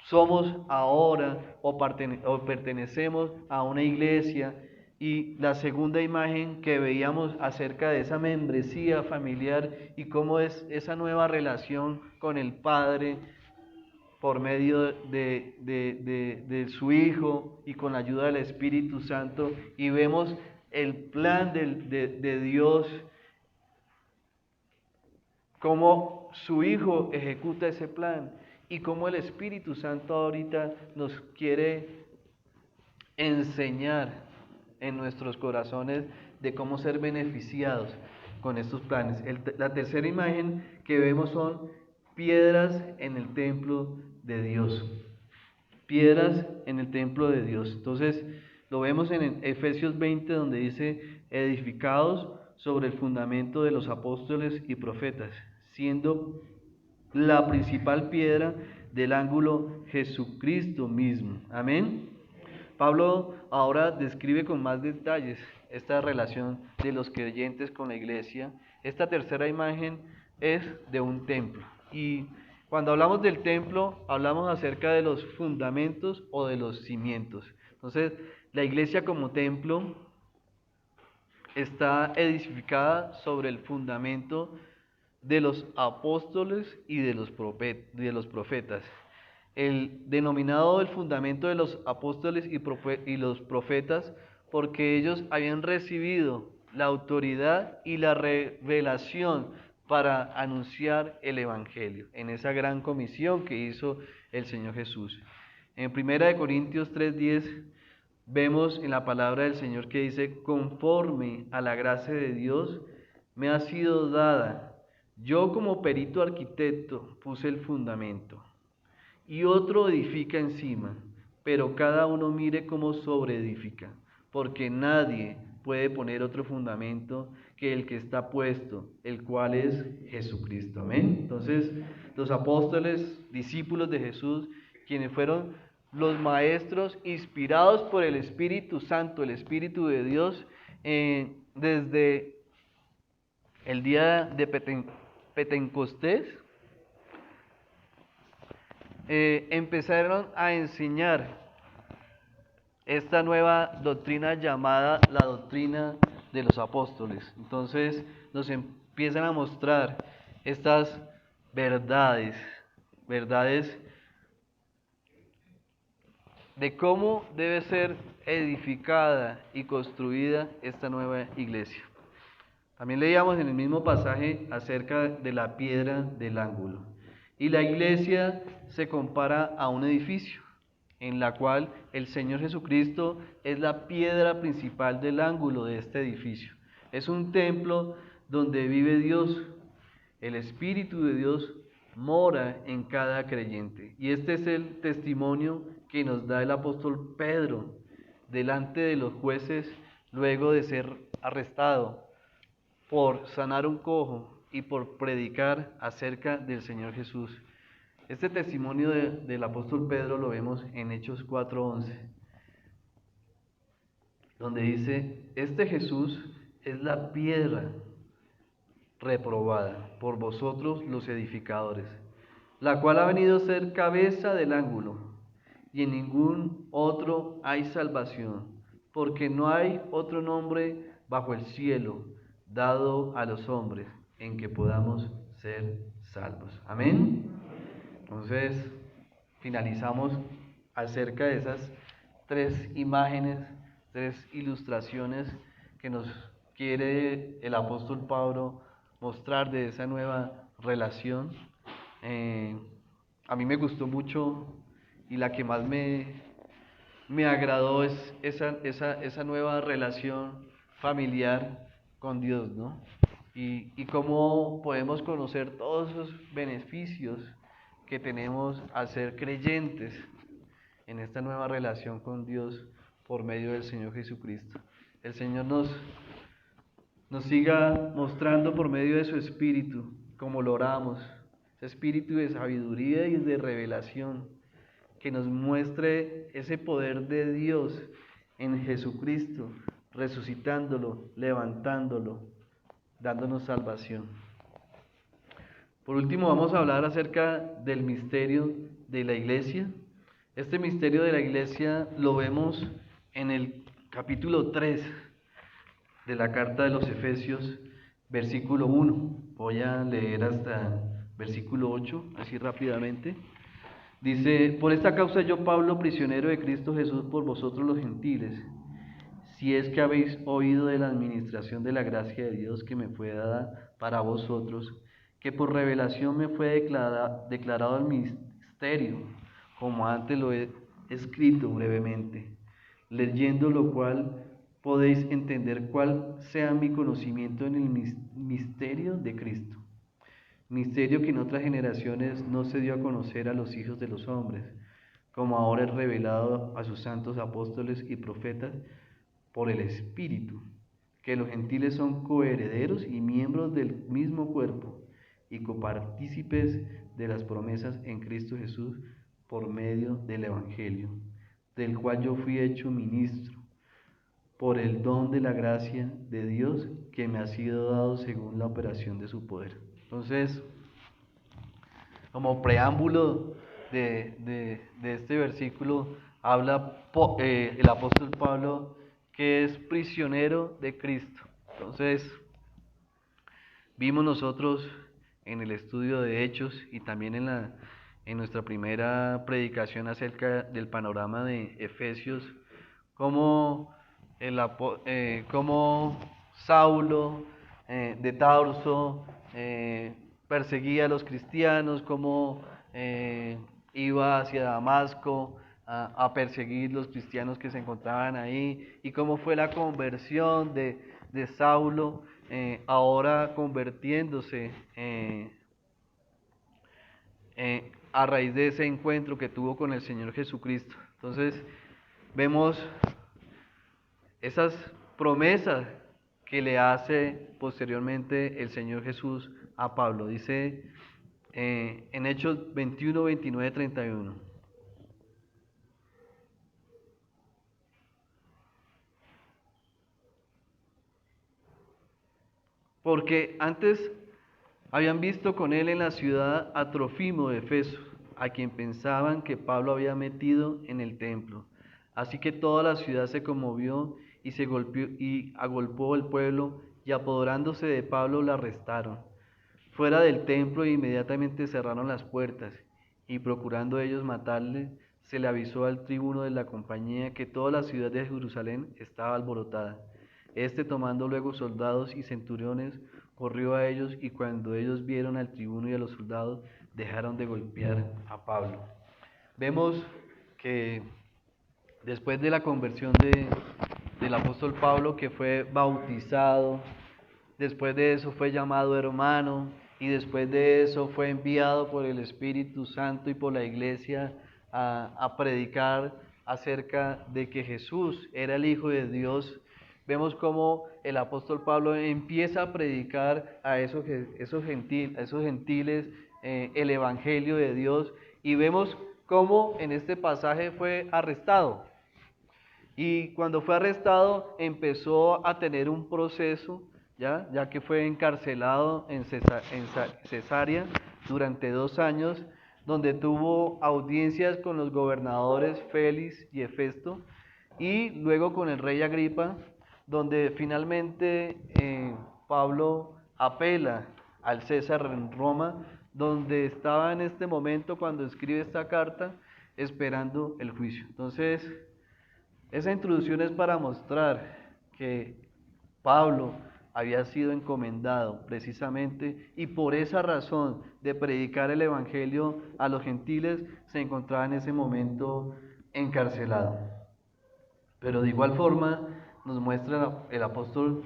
somos ahora o pertenecemos a una iglesia. Y la segunda imagen que veíamos acerca de esa membresía familiar y cómo es esa nueva relación con el Padre por medio de su Hijo y con la ayuda del Espíritu Santo, y vemos el plan de Dios, cómo su Hijo ejecuta ese plan y cómo el Espíritu Santo ahorita nos quiere enseñar en nuestros corazones de cómo ser beneficiados con estos planes. La tercera imagen que vemos son piedras en el templo de Dios. Piedras en el templo de Dios. Entonces, lo vemos en Efesios 20, donde dice, edificados sobre el fundamento de los apóstoles y profetas, siendo la principal piedra del ángulo Jesucristo mismo. Amén. Pablo ahora describe con más detalles esta relación de los creyentes con la iglesia. Esta tercera imagen es de un templo. Y cuando hablamos del templo, hablamos acerca de los fundamentos o de los cimientos. Entonces, la iglesia como templo está edificada sobre el fundamento de los apóstoles y de los profetas. El denominado el fundamento de los apóstoles y los profetas, porque ellos habían recibido la autoridad y la revelación para anunciar el evangelio en esa gran comisión que hizo el Señor Jesús. En 1 Corintios 3:10 vemos en la palabra del Señor que dice, conforme a la gracia de Dios me ha sido dada. Yo como perito arquitecto puse el fundamento y otro edifica encima, pero cada uno mire cómo sobreedifica, porque nadie puede poner otro fundamento que el que está puesto, el cual es Jesucristo. Amén. Entonces, los apóstoles, discípulos de Jesús, quienes fueron los maestros inspirados por el Espíritu Santo, el Espíritu de Dios, desde el día de Pentecostés, empezaron a enseñar esta nueva doctrina llamada la doctrina de los apóstoles. Entonces nos empiezan a mostrar estas verdades de cómo debe ser edificada y construida esta nueva iglesia. También leíamos en el mismo pasaje acerca de la piedra del ángulo. Y la iglesia se compara a un edificio, en la cual el Señor Jesucristo es la piedra principal del ángulo de este edificio. Es un templo donde vive Dios. El Espíritu de Dios mora en cada creyente. Y este es el testimonio que nos da el apóstol Pedro delante de los jueces luego de ser arrestado por sanar un cojo y por predicar acerca del Señor Jesús. Este testimonio del apóstol Pedro lo vemos en Hechos 4:11, donde dice, este Jesús es la piedra reprobada por vosotros los edificadores, la cual ha venido a ser cabeza del ángulo, y en ningún otro hay salvación, porque no hay otro nombre bajo el cielo dado a los hombres en que podamos ser salvos. Amén. Entonces, finalizamos acerca de esas tres imágenes, tres ilustraciones que nos quiere el apóstol Pablo mostrar de esa nueva relación. A mí me gustó mucho y la que más me agradó es esa nueva relación familiar con Dios, ¿no? Y cómo podemos conocer todos esos beneficios que tenemos al ser creyentes en esta nueva relación con Dios por medio del Señor Jesucristo. El Señor nos siga mostrando por medio de su Espíritu, como lo oramos, ese Espíritu de sabiduría y de revelación, que nos muestre ese poder de Dios en Jesucristo, resucitándolo, levantándolo, dándonos salvación. Por último, vamos a hablar acerca del misterio de la iglesia. Este misterio de la iglesia lo vemos en el capítulo 3 de la carta de los Efesios, versículo 1. Voy a leer hasta versículo 8, así rápidamente. Dice, por esta causa yo, Pablo, prisionero de Cristo Jesús por vosotros los gentiles, si es que habéis oído de la administración de la gracia de Dios que me fue dada para vosotros, que por revelación me fue declarado el misterio, como antes lo he escrito brevemente, leyendo lo cual podéis entender cuál sea mi conocimiento en el misterio de Cristo. Misterio que en otras generaciones no se dio a conocer a los hijos de los hombres, como ahora es revelado a sus santos apóstoles y profetas por el Espíritu, que los gentiles son coherederos y miembros del mismo cuerpo y copartícipes de las promesas en Cristo Jesús por medio del Evangelio, del cual yo fui hecho ministro, por el don de la gracia de Dios que me ha sido dado según la operación de su poder. Entonces, como preámbulo de este versículo, habla el apóstol Pablo que es prisionero de Cristo. Entonces, vimos nosotros en el estudio de Hechos y también en nuestra primera predicación acerca del panorama de Efesios, cómo Saulo de Tarso perseguía a los cristianos, cómo iba hacia Damasco a perseguir los cristianos que se encontraban ahí, y cómo fue la conversión de Saulo, ahora convirtiéndose a raíz de ese encuentro que tuvo con el Señor Jesucristo. Entonces, vemos esas promesas que le hace posteriormente el Señor Jesús a Pablo. Dice en Hechos 21, 29, 31. Porque antes habían visto con él en la ciudad a Trófimo de Efeso, a quien pensaban que Pablo había metido en el templo. Así que toda la ciudad se conmovió y se golpeó y agolpó el pueblo, y apoderándose de Pablo lo arrestaron fuera del templo, e inmediatamente cerraron las puertas, y procurando ellos matarle, se le avisó al tribuno de la compañía que toda la ciudad de Jerusalén estaba alborotada. Este, tomando luego soldados y centuriones, corrió a ellos, y cuando ellos vieron al tribuno y a los soldados, dejaron de golpear a Pablo. Vemos que después de la conversión del apóstol Pablo, que fue bautizado, después de eso fue llamado hermano, y después de eso fue enviado por el Espíritu Santo y por la iglesia a predicar acerca de que Jesús era el Hijo de Dios. Vemos cómo el apóstol Pablo empieza a predicar a esos gentiles el Evangelio de Dios, y vemos cómo en este pasaje fue arrestado. Y cuando fue arrestado empezó a tener un proceso, ya que fue encarcelado en Cesarea durante 2 años, donde tuvo audiencias con los gobernadores Félix y Hefesto, y luego con el rey Agripa, donde finalmente Pablo apela al César en Roma, donde estaba en este momento cuando escribe esta carta esperando el juicio. Entonces, esa introducción es para mostrar que Pablo había sido encomendado precisamente, y por esa razón de predicar el Evangelio a los gentiles se encontraba en ese momento encarcelado. Pero de igual forma nos muestra el apóstol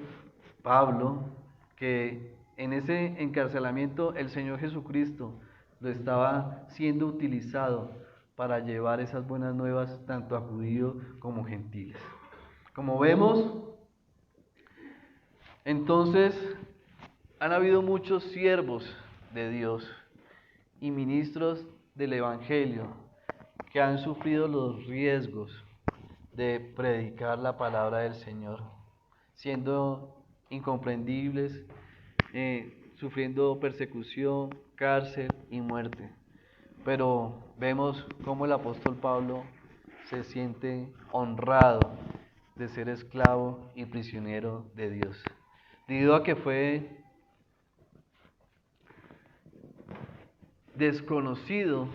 Pablo que en ese encarcelamiento el Señor Jesucristo lo estaba siendo utilizado para llevar esas buenas nuevas tanto a judíos como gentiles. Como vemos, entonces han habido muchos siervos de Dios y ministros del Evangelio que han sufrido los riesgos de predicar la palabra del Señor, siendo incomprendibles, sufriendo persecución, cárcel y muerte. Pero vemos cómo el apóstol Pablo se siente honrado de ser esclavo y prisionero de Dios, debido a que fue desconocido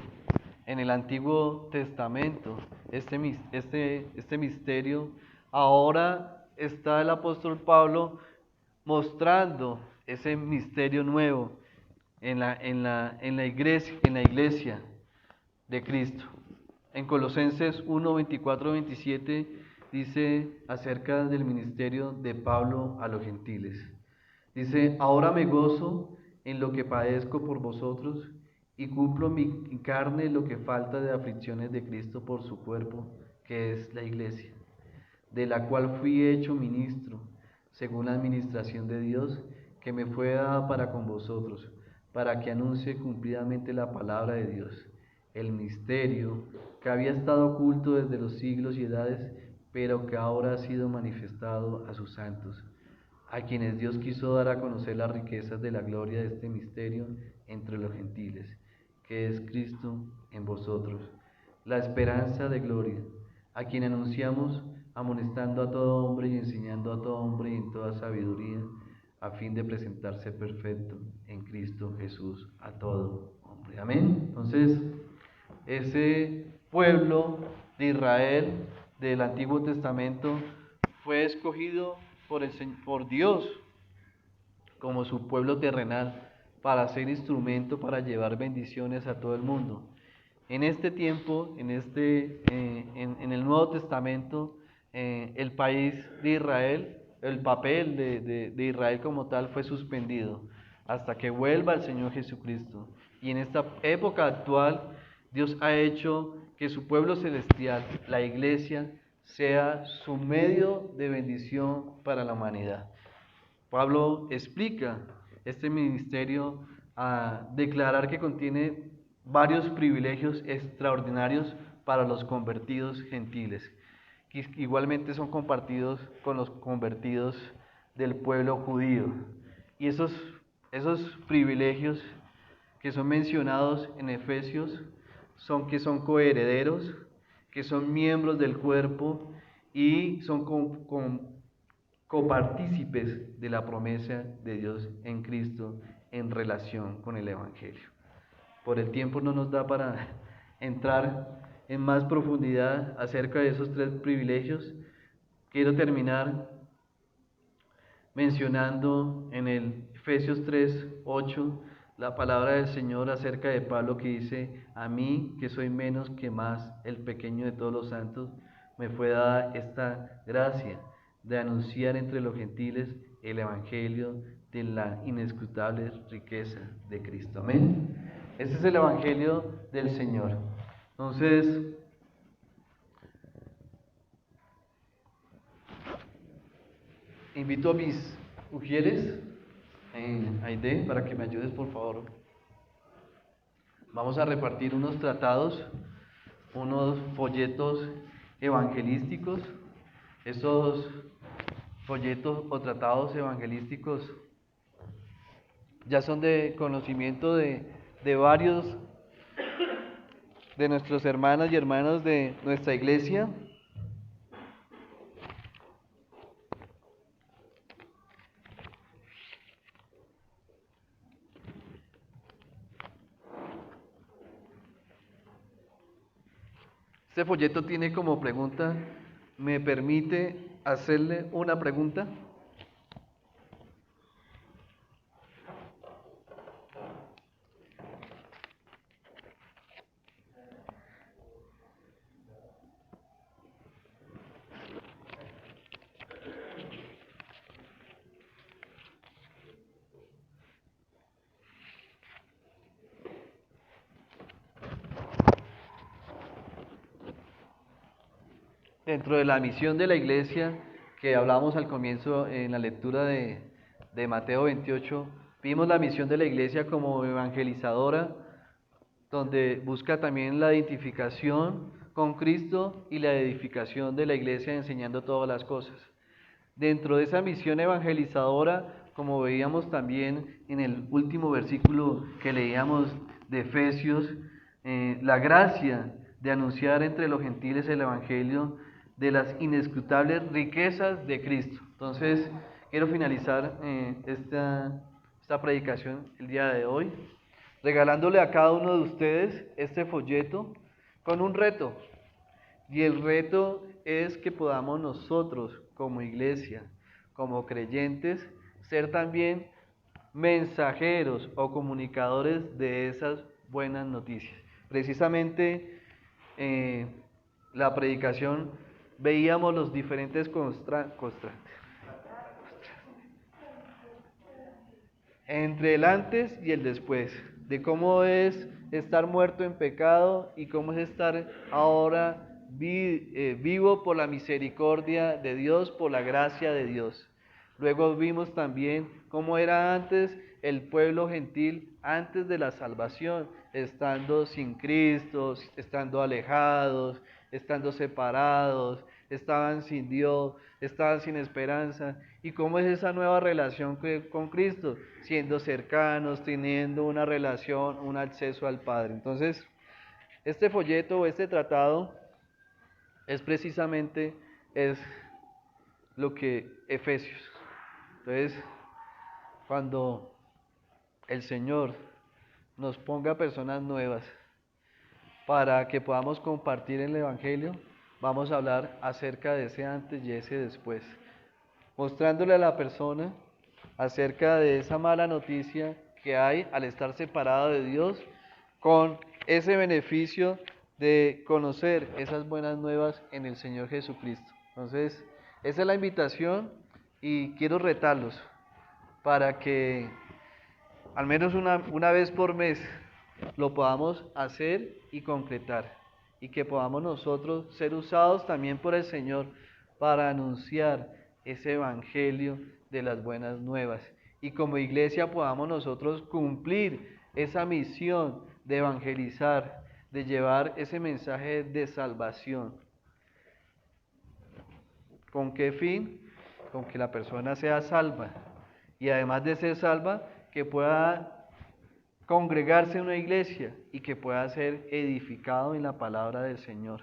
en el Antiguo Testamento este misterio. Ahora está el apóstol Pablo mostrando ese misterio nuevo en la iglesia de Cristo. En Colosenses 1, 24, 27 dice acerca del ministerio de Pablo a los gentiles. Dice, ahora me gozo en lo que padezco por vosotros y cumplo mi carne lo que falta de aflicciones de Cristo por su cuerpo, que es la iglesia, de la cual fui hecho ministro, según la administración de Dios, que me fue dada para con vosotros, para que anuncie cumplidamente la palabra de Dios, el misterio que había estado oculto desde los siglos y edades, pero que ahora ha sido manifestado a sus santos, a quienes Dios quiso dar a conocer las riquezas de la gloria de este misterio entre los gentiles, que es Cristo en vosotros, la esperanza de gloria, a quien anunciamos amonestando a todo hombre y enseñando a todo hombre en toda sabiduría, a fin de presentarse perfecto en Cristo Jesús a todo hombre. Amén. Entonces, ese pueblo de Israel del Antiguo Testamento fue escogido por Dios como su pueblo terrenal para ser instrumento para llevar bendiciones a todo el mundo. En este tiempo, en el Nuevo Testamento, el país de Israel, el papel de Israel como tal fue suspendido hasta que vuelva el Señor Jesucristo. Y en esta época actual, Dios ha hecho que su pueblo celestial, la iglesia, sea su medio de bendición para la humanidad. Pablo explica este ministerio a declarar que contiene varios privilegios extraordinarios para los convertidos gentiles, que igualmente son compartidos con los convertidos del pueblo judío. Y esos privilegios que son mencionados en Efesios son que son coherederos, que son miembros del cuerpo y son copartícipes de la promesa de Dios en Cristo en relación con el Evangelio. Por el tiempo no nos da para entrar en más profundidad acerca de esos tres privilegios. Quiero terminar mencionando en el Efesios 3:8 la palabra del Señor acerca de Pablo, que dice: a mí, que soy menos que más, el pequeño de todos los santos, me fue dada esta gracia de anunciar entre los gentiles el Evangelio de la inescrutable riqueza de Cristo. Amén. Este es el Evangelio del Señor. Entonces, invito a mis mujeres, Aide, para que me ayudes, por favor. Vamos a repartir unos tratados, unos folletos evangelísticos. Estos folletos o tratados evangelísticos ya son de conocimiento de varios de nuestros hermanas y hermanos de nuestra iglesia. Este folleto tiene como pregunta: ¿me permite hacerle una pregunta? Dentro de la misión de la iglesia que hablamos al comienzo en la lectura de Mateo 28, vimos la misión de la iglesia como evangelizadora, donde busca también la identificación con Cristo y la edificación de la iglesia enseñando todas las cosas. Dentro de esa misión evangelizadora, como veíamos también en el último versículo que leíamos de Efesios, la gracia de anunciar entre los gentiles el Evangelio de las inescrutables riquezas de Cristo. Entonces, quiero finalizar esta predicación el día de hoy, regalándole a cada uno de ustedes este folleto con un reto. Y el reto es que podamos nosotros, como iglesia, como creyentes, ser también mensajeros o comunicadores de esas buenas noticias. Precisamente la predicación veíamos los diferentes entre el antes y el después, de cómo es estar muerto en pecado y cómo es estar ahora vivo por la misericordia de Dios, por la gracia de Dios. Luego vimos también cómo era antes el pueblo gentil, antes de la salvación, estando sin Cristo, estando alejados, estando separados, estaban sin Dios, estaban sin esperanza. ¿Y cómo es esa nueva relación con Cristo? Siendo cercanos, teniendo una relación, un acceso al Padre. Entonces, este folleto o este tratado es precisamente lo que Efesios. Entonces, cuando el Señor nos ponga personas nuevas para que podamos compartir el Evangelio, vamos a hablar acerca de ese antes y ese después, mostrándole a la persona acerca de esa mala noticia que hay al estar separado de Dios, con ese beneficio de conocer esas buenas nuevas en el Señor Jesucristo. Entonces, esa es la invitación y quiero retarlos para que al menos una vez por mes lo podamos hacer y concretar, y que podamos nosotros ser usados también por el Señor para anunciar ese evangelio de las buenas nuevas, y como iglesia podamos nosotros cumplir esa misión de evangelizar, de llevar ese mensaje de salvación. ¿Con qué fin? Con que la persona sea salva, y además de ser salva, que pueda congregarse en una iglesia y que pueda ser edificado en la palabra del Señor.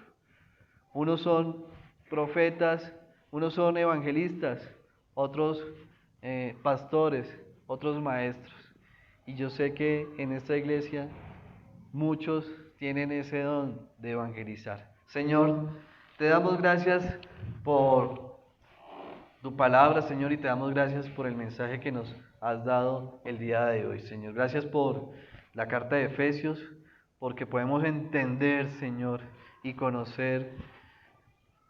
Unos son profetas, unos son evangelistas, otros pastores, otros maestros. Y yo sé que en esta iglesia muchos tienen ese don de evangelizar. Señor, te damos gracias por tu palabra, Señor, y te damos gracias por el mensaje que nos has dado el día de hoy, Señor. Gracias por la carta de Efesios, porque podemos entender, Señor, y conocer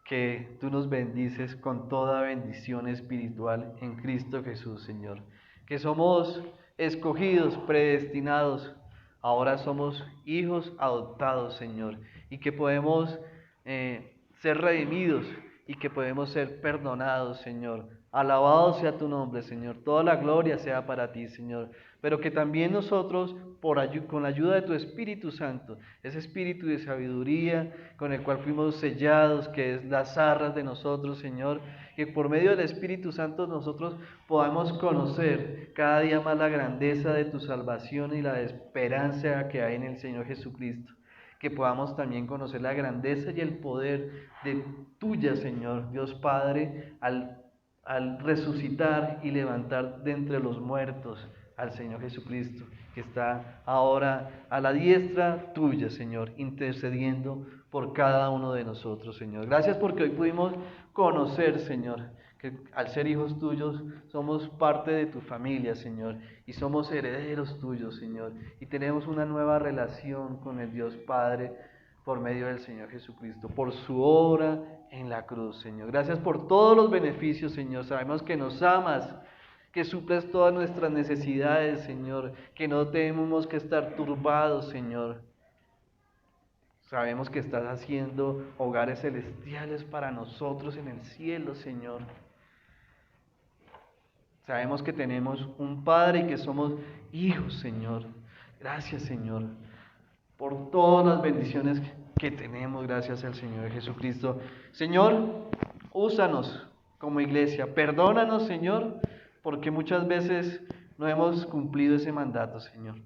que tú nos bendices con toda bendición espiritual en Cristo Jesús, Señor. Que somos escogidos, predestinados, ahora somos hijos adoptados, Señor, y que podemos ser redimidos y que podemos ser perdonados, Señor. Alabado sea tu nombre, Señor. Toda la gloria sea para ti, Señor. Pero que también nosotros, con la ayuda de tu Espíritu Santo, ese espíritu de sabiduría con el cual fuimos sellados, que es las arras de nosotros, Señor, que por medio del Espíritu Santo nosotros podamos conocer cada día más la grandeza de tu salvación y la esperanza que hay en el Señor Jesucristo. Que podamos también conocer la grandeza y el poder de tuya, Señor, Dios Padre, al resucitar y levantar de entre los muertos al Señor Jesucristo, que está ahora a la diestra tuya, Señor, intercediendo por cada uno de nosotros, Señor. Gracias porque hoy pudimos conocer, Señor, que al ser hijos tuyos somos parte de tu familia, Señor, y somos herederos tuyos, Señor, y tenemos una nueva relación con el Dios Padre por medio del Señor Jesucristo, por su obra en la cruz, Señor. Gracias por todos los beneficios, Señor. Sabemos que nos amas, que suples todas nuestras necesidades, Señor, que no tenemos que estar turbados, Señor. Sabemos que estás haciendo hogares celestiales para nosotros en el cielo, Señor. Sabemos que tenemos un Padre y que somos hijos, Señor. Gracias, Señor, por todas las bendiciones que tenemos gracias al Señor Jesucristo. Señor, úsanos como iglesia. Perdónanos, Señor, porque muchas veces no hemos cumplido ese mandato, Señor.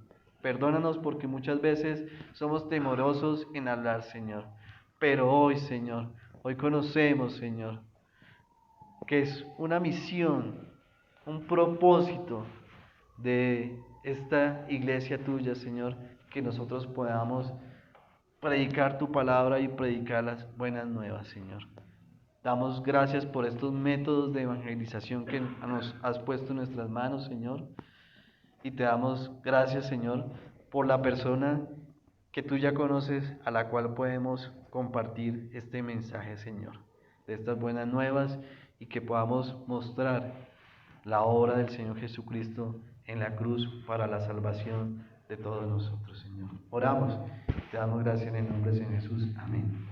Perdónanos porque muchas veces somos temorosos en hablar, Señor. Pero hoy, Señor, hoy conocemos, Señor, que es una misión, un propósito de esta iglesia tuya, Señor, que nosotros podamos predicar tu palabra y predicar las buenas nuevas, Señor. Damos gracias por estos métodos de evangelización que nos has puesto en nuestras manos, Señor. Y te damos gracias, Señor, por la persona que tú ya conoces, a la cual podemos compartir este mensaje, Señor. de estas buenas nuevas y que podamos mostrar la obra del Señor Jesucristo en la cruz para la salvación de todos nosotros, Señor. Oramos, te damos gracias en el nombre de Señor Jesús. Amén.